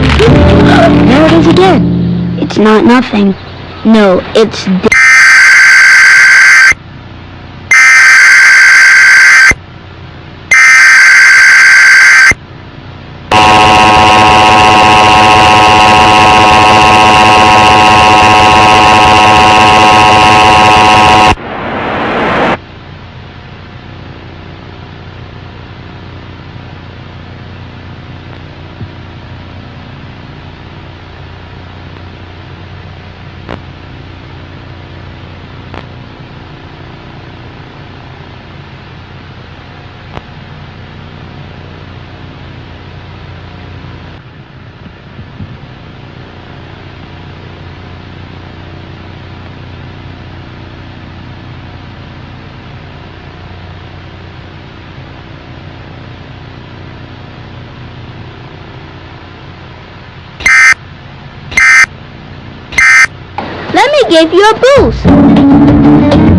There it is again. It's not nothing. No, it's Let me give you a boost.